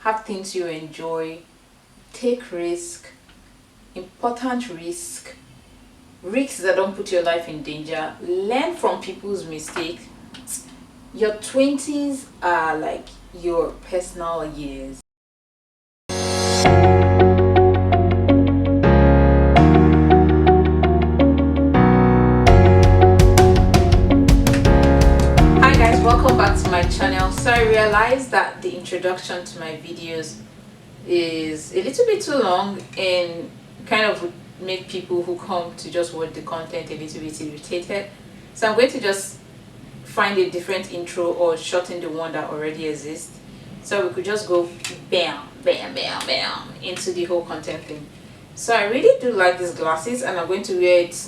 have things you enjoy, take important risks that don't put your life in danger, learn from people's mistakes. Your 20s are like your personal years. Hi guys, welcome back to my channel. So I realized that the introduction to my videos is a little bit too long and kind of would make people who come to just watch the content a little bit irritated. So I'm going to just find a different intro or shorten the one that already exists, so we could just go bam bam bam bam into the whole content thing. So I really do like these glasses, and I'm going to wear it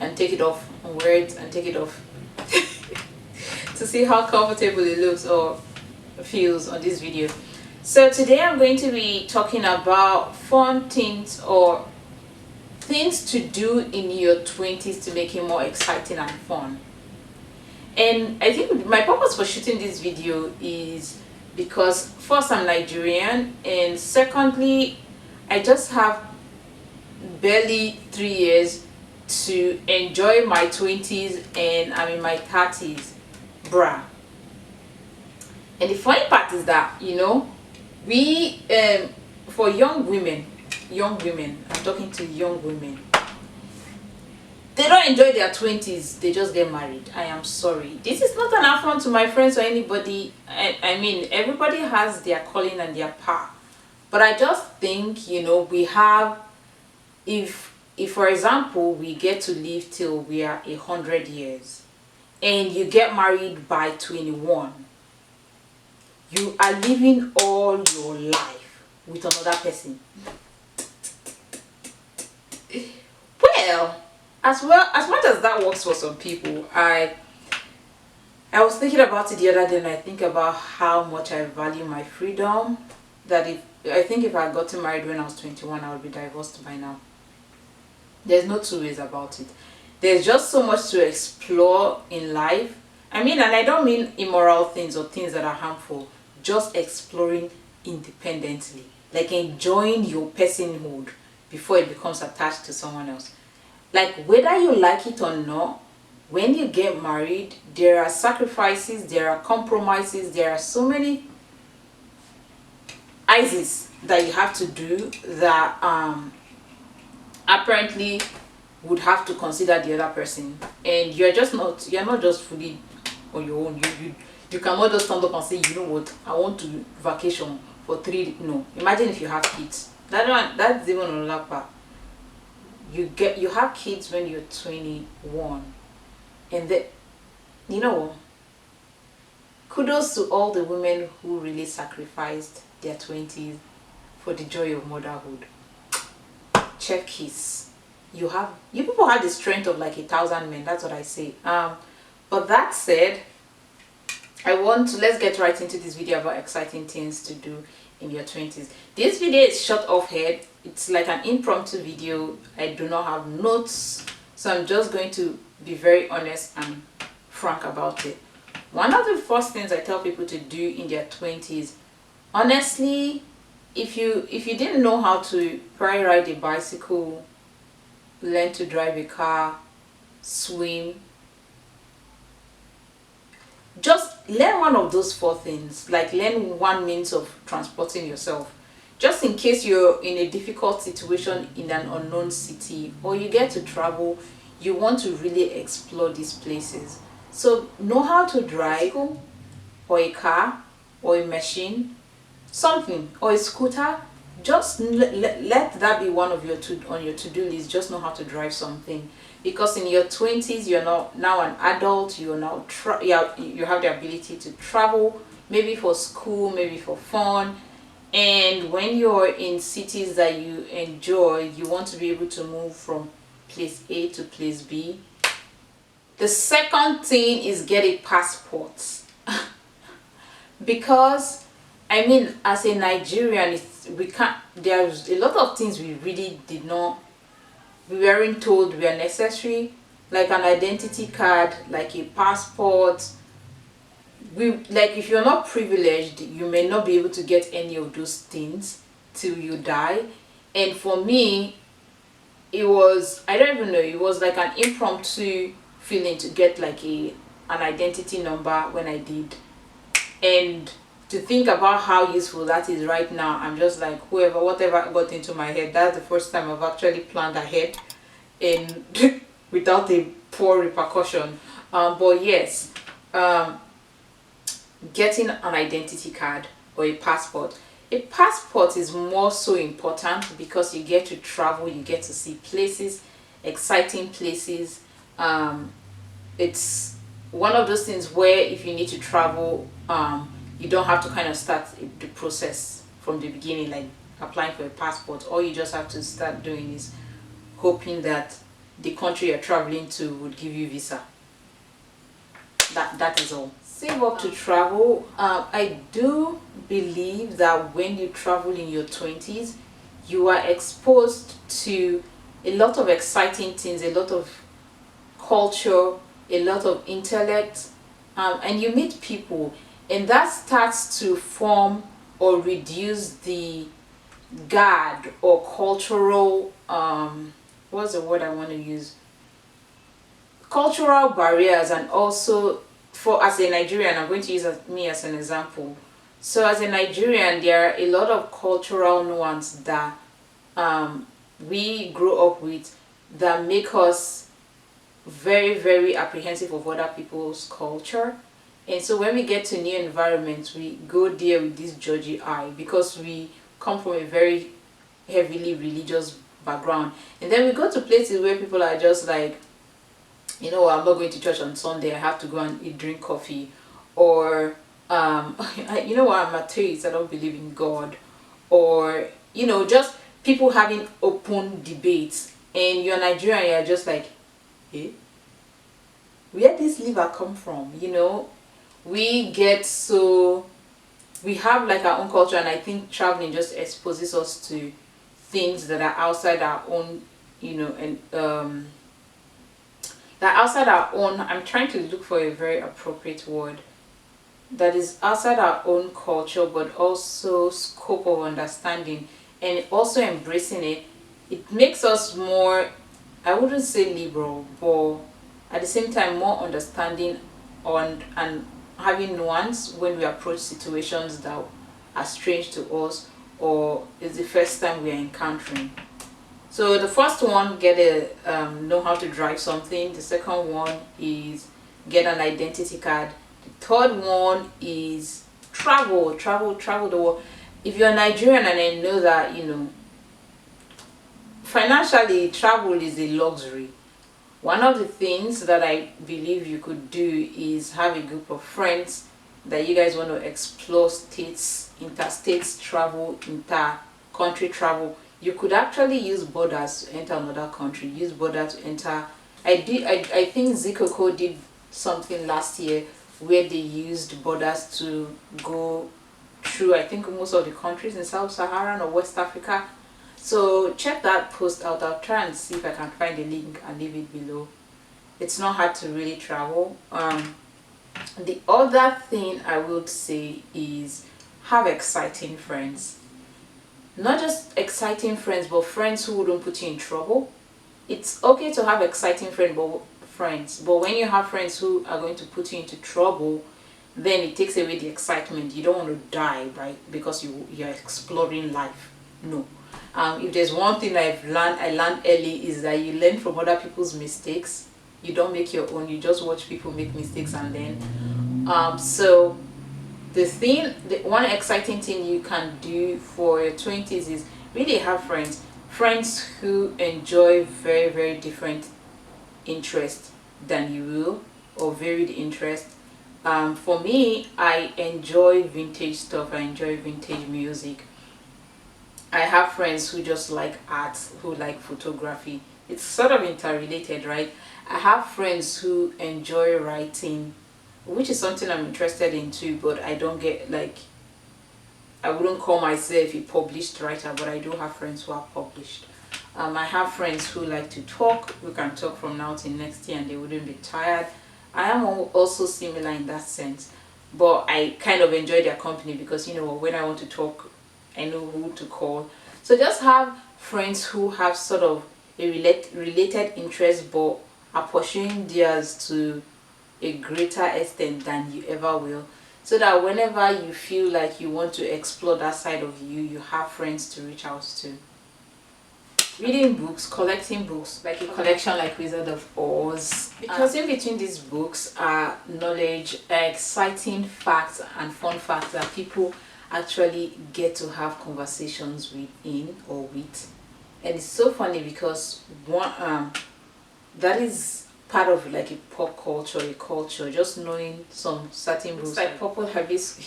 and take it off and wear it and take it off to see how comfortable it looks or feels on this video. So today I'm going to be talking about fun things or things to do in your 20s to make it more exciting and fun. And I think my purpose for shooting this video is because first, I'm Nigerian, and secondly, I just have barely 3 years to enjoy my 20s and I'm in my 30s, bruh. And the funny part is that, we for young women, I'm talking to young women, they don't enjoy their 20s, they just get married. I am sorry. This is not an affront to my friends or anybody. I mean, everybody has their calling and their path. But I just think, we have, if for example, we get to live till we are 100 years and you get married by 21, you are living all your life with another person. Well, as much as that works for some people, I was thinking about it the other day, and I think about how much I value my freedom. That I think if I had gotten married when I was 21, I would be divorced by now. There's no two ways about it. There's just so much to explore in life. I mean, and I don't mean immoral things or things that are harmful. Just exploring independently, like enjoying your personhood before it becomes attached to someone else. Like, whether you like it or not, when you get married, there are sacrifices, there are compromises, there are so many ISIS that you have to do that apparently would have to consider the other person. And you're not just fully on your own. You cannot just stand up and say, you know what, I want to vacation for 3. No. Imagine if you have kids. That's even another part. You have kids when you're 21, and you know what, kudos to all the women who really sacrificed their 20s for the joy of motherhood. Check kiss. You people have the strength of like 1,000 men. That's what I say. But that said, let's get right into this video about exciting things to do in your 20s. This video is shot off head. It's like an impromptu video. I do not have notes, so I'm just going to be very honest and frank about it. One of the first things I tell people to do in their 20s, honestly, if you didn't know how to probably ride a bicycle, learn to drive a car, swim, just learn one of those 4 things. Like, learn one means of transporting yourself, just in case you're in a difficult situation in an unknown city, or you get to travel, you want to really explore these places. So know how to drive, or a car, or a machine, something, or a scooter. Just let that be one of your on your to-do list. Just know how to drive something, because in your 20s you're now an adult. You're now you have the ability to travel, maybe for school, maybe for fun. And when you're in cities that you enjoy, you want to be able to move from place A to place B. The second thing is get a passport. Because I mean, as a Nigerian, there's a lot of things we weren't told were necessary, like an identity card, like a passport, if you're not privileged, you may not be able to get any of those things till you die. And for me, it was, I don't even know, it was like an impromptu feeling to get like an identity number when I did. And to think about how useful that is right now, I'm just like, whatever got into my head, that's the first time I've actually planned ahead and without a poor repercussion. But yes, getting an identity card or a passport. A passport is more so important because you get to travel, you get to see places, exciting places. It's one of those things where if you need to travel, you don't have to kind of start the process from the beginning, like applying for a passport. All you just have to start doing is hoping that the country you're traveling to would give you visa. That is all. Save up to travel. I do believe that when you travel in your 20s, you are exposed to a lot of exciting things, a lot of culture, a lot of intellect, and you meet people, and that starts to form or reduce the guard or cultural what's the word I want to use, cultural barriers. And also, for as a Nigerian, I'm going to use me as an example. So as a Nigerian, there are a lot of cultural nuance that we grow up with that make us very, very apprehensive of other people's culture. And so when we get to new environments, we go there with this judgy eye because we come from a very heavily religious background. And then we go to places where people are just like, I'm not going to church on Sunday, I have to go and drink coffee. Or I'm atheist, I don't believe in God. Or just people having open debates, and you're Nigerian, you're just like, eh, where this liver come from? We have like our own culture, and I think traveling just exposes us to things that are outside our own, and that outside our own, I'm trying to look for a very appropriate word, that is outside our own culture, but also scope of understanding, and also embracing it. It makes us more, I wouldn't say liberal, but at the same time more understanding on and having nuance when we approach situations that are strange to us or is the first time we are encountering. So the first one, know how to drive something. The second one is get an identity card. The third one is travel the world. If you're Nigerian, and I know that financially travel is a luxury. One of the things that I believe you could do is have a group of friends that you guys want to explore states, interstates travel, inter-country travel. You could actually use borders to enter another country, use border to enter. I think Zikoko did something last year where they used borders to go through, I think, most of the countries in Sub-Saharan or West Africa. So check that post out. I'll try and see if I can find a link and leave it below. It's not hard to really travel. The other thing I would say is have exciting friends. Not just exciting friends, but friends who wouldn't put you in trouble. It's okay to have exciting friends, but when you have friends who are going to put you into trouble, then it takes away the excitement. You don't want to die, right? Because you're exploring life. No. If there's one thing I learned early, is that you learn from other people's mistakes. You don't make your own. You just watch people make mistakes and learn. So the one exciting thing you can do for your 20s is really have friends who enjoy very, very different interests than you will, or varied interests. For me, I enjoy vintage stuff. I enjoy vintage music. I have friends who just like art, who like photography. It's sort of interrelated, right? I have friends who enjoy writing, which is something I'm interested in too, but I don't get, like, I wouldn't call myself a published writer, but I do have friends who are published. I have friends who like to talk. We can talk from now till next year and they wouldn't be tired. I am also similar in that sense. but I kind of enjoy their company because when I want to talk, I know who to call. So just have friends who have sort of a related interest but are pursuing theirs to a greater extent than you ever will, so that whenever you feel like you want to explore that side of you, you have friends to reach out to. Reading books, collecting books, like a collection like Wizard of Oz, because in between these books are knowledge, exciting facts and fun facts that people actually get to have conversations with. And it's so funny because that is part of like a pop culture, a culture, just knowing some certain books like Purple Hibiscus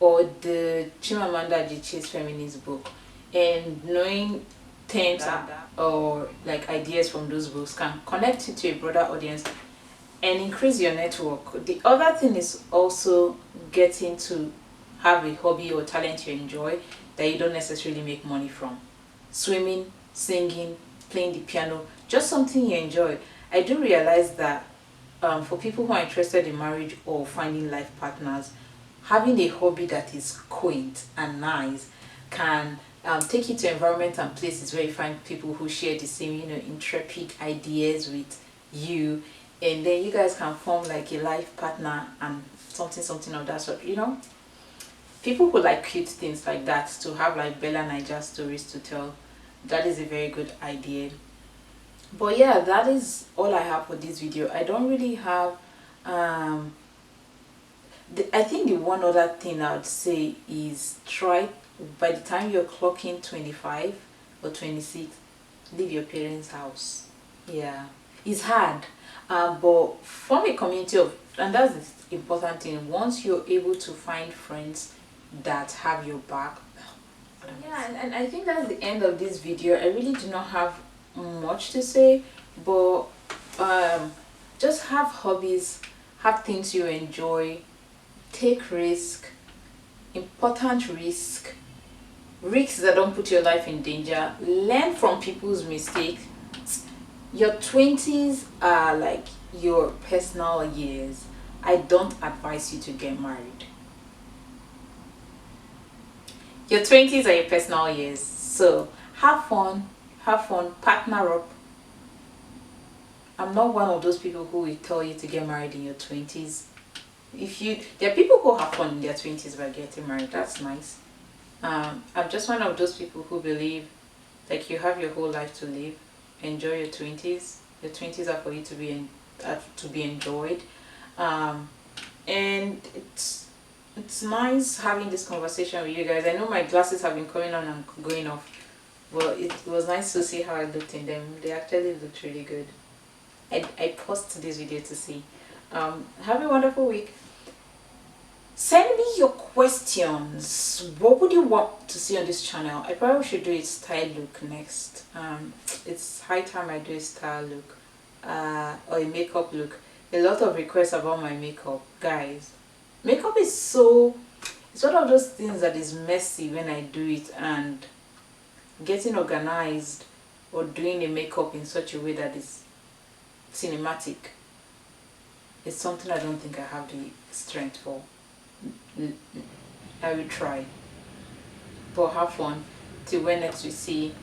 or the Chimamanda Adichie's feminist book, and knowing terms or like ideas from those books can connect you to a broader audience and increase your network. The other thing is also getting to have a hobby or talent you enjoy that you don't necessarily make money from. Swimming, singing, playing the piano, just something you enjoy. I do realize that for people who are interested in marriage or finding life partners, having a hobby that is quaint and nice can take you to environments and places where you find people who share the same, intrepid ideas with you, and then you guys can form like a life partner and something of that sort. People who like cute things like that, to have like Bella Niger stories to tell, that is a very good idea. But yeah, that is all I have for this video. I don't really have I think the one other thing I would say is try, by the time you're clocking 25 or 26, leave your parents' house. Yeah, it's hard, but form a community of, and that's the important thing. Once you're able to find friends that have your back. Yeah, and I think that's the end of this video. I really do not have much to say, but just have hobbies, have things you enjoy, take risk, important risks that don't put your life in danger, learn from people's mistakes. Your 20s are like your personal years. I don't advise you to get married. Your 20s are your personal years, so have fun, partner up. I'm not one of those people who will tell you to get married in your 20s. There are people who have fun in their 20s by getting married. That's nice. I'm just one of those people who believe like you have your whole life to live. Enjoy your 20s. Your 20s are for you to be enjoyed. And it's nice having this conversation with you guys. I know my glasses have been coming on and going off, but it was nice to see how I looked in them. They actually looked really good. I paused this video to see. Have a wonderful week. Send me your questions. What would you want to see on this channel? I probably should do a style look next. It's high time I do a style look or a makeup look. A lot of requests about my makeup, guys. Makeup is it's one of those things that is messy when I do it, and getting organized or doing a makeup in such a way that is cinematic is something I don't think I have the strength for. I will try, but have fun till when next we see.